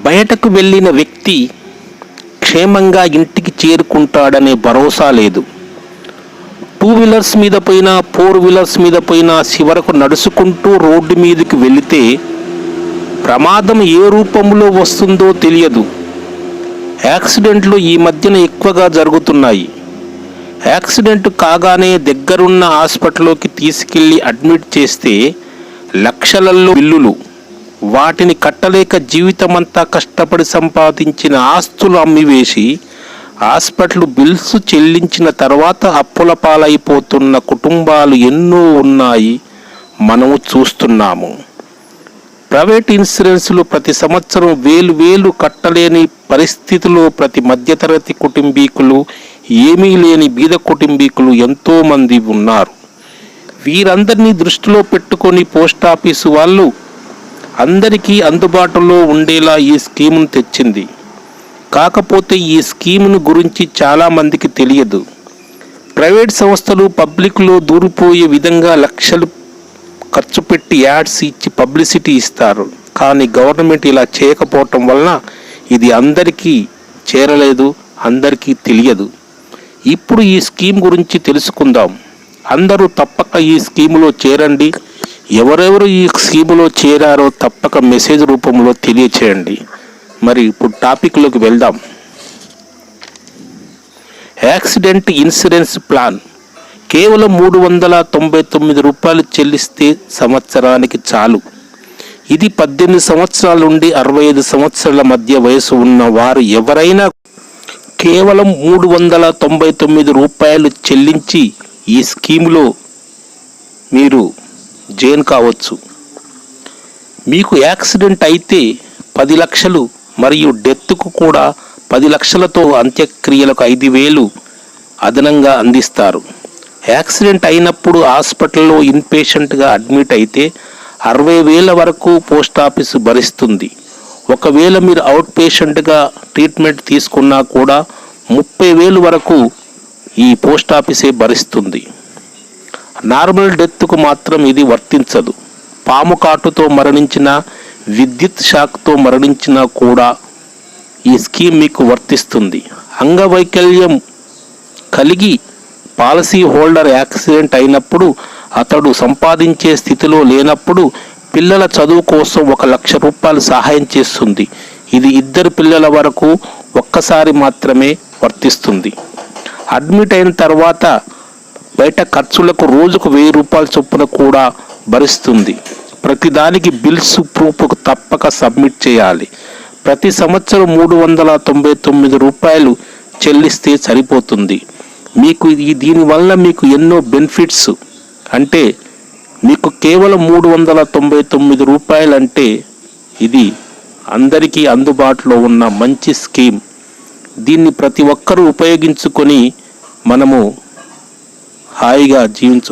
బయటకు వెళ్ళిన వ్యక్తి క్షేమంగా ఇంటికి చేరుకుంటాడనే భరోసా లేదు. 2 వీలర్స్ మీద పోయినా 4 వీలర్స్ మీద పోయినా చివరకు నడుచుకుంటూ రోడ్డు మీదకి వెళితే ప్రమాదం ఏ రూపంలో వస్తుందో తెలియదు. యాక్సిడెంట్లు ఈ మధ్యన ఎక్కువగా జరుగుతున్నాయి. యాక్సిడెంట్ కాగానే దగ్గరున్న హాస్పిటల్లోకి తీసుకెళ్ళి అడ్మిట్ చేస్తే లక్షలలో బిల్లులు. వాటిని కట్టలేక జీవితమంతా కష్టపడి సంపాదించిన ఆస్తులు అమ్మివేసి హాస్పిటల్ బిల్స్ చెల్లించిన తర్వాత అప్పుల పాలైపోతున్న కుటుంబాలు ఎన్నో ఉన్నాయి, మనము చూస్తున్నాము. ప్రైవేట్ ఇన్సూరెన్సులు ప్రతి సంవత్సరం వేలు కట్టలేని పరిస్థితిలో ప్రతి మధ్యతరగతి కుటుంబీకులు, ఏమీ లేని బీద కుటుంబీకులు ఎంతోమంది ఉన్నారు. వీరందరినీ దృష్టిలో పెట్టుకొని పోస్టాఫీసు వాళ్ళు అందరికీ అందుబాటులో ఉండేలా ఈ స్కీమును తెచ్చింది. కాకపోతే ఈ స్కీమును గురించి చాలామందికి తెలియదు. ప్రైవేట్ సంస్థలు పబ్లిక్లో దూరిపోయే విధంగా లక్షలు ఖర్చు పెట్టి యాడ్స్ ఇచ్చి పబ్లిసిటీ ఇస్తారు. కానీ గవర్నమెంట్ ఇలా చేయకపోవటం వలన ఇది అందరికీ చేరలేదు, అందరికీ తెలియదు. ఇప్పుడు ఈ స్కీమ్ గురించి తెలుసుకుందాం. అందరూ తప్పక ఈ స్కీములో చేరండి. ఎవరెవరు ఈ స్కీములో చేరారో తప్పక మెసేజ్ రూపంలో తెలియచేయండి. మరి ఇప్పుడు టాపిక్లోకి వెళ్దాం. యాక్సిడెంట్ ఇన్సూరెన్స్ ప్లాన్ కేవలం 399 రూపాయలు చెల్లిస్తే సంవత్సరానికి చాలు. ఇది 18 సంవత్సరాల నుండి 65 సంవత్సరాల మధ్య వయసు ఉన్న వారు ఎవరైనా కేవలం 399 రూపాయలు చెల్లించి ఈ స్కీములో మీరు జాయిన్ కావచ్చు. మీకు యాక్సిడెంట్ అయితే 10 లక్షలు మరియు డెత్కు కూడా 10 లక్షలతో అంత్యక్రియలకు 5,000 అదనంగా అందిస్తారు. యాక్సిడెంట్ అయినప్పుడు హాస్పిటల్లో ఇన్పేషెంట్గా అడ్మిట్ అయితే 60,000 వరకు పోస్ట్ ఆఫీసు భరిస్తుంది. ఒకవేళ మీరు అవుట్ పేషెంట్గా ట్రీట్మెంట్ తీసుకున్నా కూడా 30,000 వరకు ఈ పోస్ట్ ఆఫీసే భరిస్తుంది. నార్మల్ డెత్కు మాత్రం ఇది వర్తించదు. పాము కాటుతో మరణించిన, విద్యుత్ షాక్తో మరణించినా కూడా ఈ స్కీమ్ మీకు వర్తిస్తుంది. అంగవైకల్యం కలిగి పాలసీ హోల్డర్ యాక్సిడెంట్ అయినప్పుడు అతడు సంపాదించే స్థితిలో లేనప్పుడు పిల్లల చదువు కోసం 1 లక్ష రూపాయలు సహాయం చేస్తుంది. ఇది 2 పిల్లల వరకు ఒక్కసారి మాత్రమే వర్తిస్తుంది. అడ్మిట్ అయిన తర్వాత బయట ఖర్చులకు రోజుకు 1000 రూపాయల చొప్పున కూడా భరిస్తుంది. ప్రతిదానికి బిల్స్ ప్రూఫ్ తప్పక సబ్మిట్ చేయాలి. ప్రతి సంవత్సరం 399 రూపాయలు చెల్లిస్తే సరిపోతుంది. మీకు దీనివల్ల మీకు ఎన్నో బెనిఫిట్స్. అంటే మీకు కేవలం 399 రూపాయలు అంటే ఇది అందరికీ అందుబాటులో ఉన్న మంచి స్కీమ్. దీన్ని ప్రతి ఒక్కరూ ఉపయోగించుకొని మనము హాయిగా జీవించ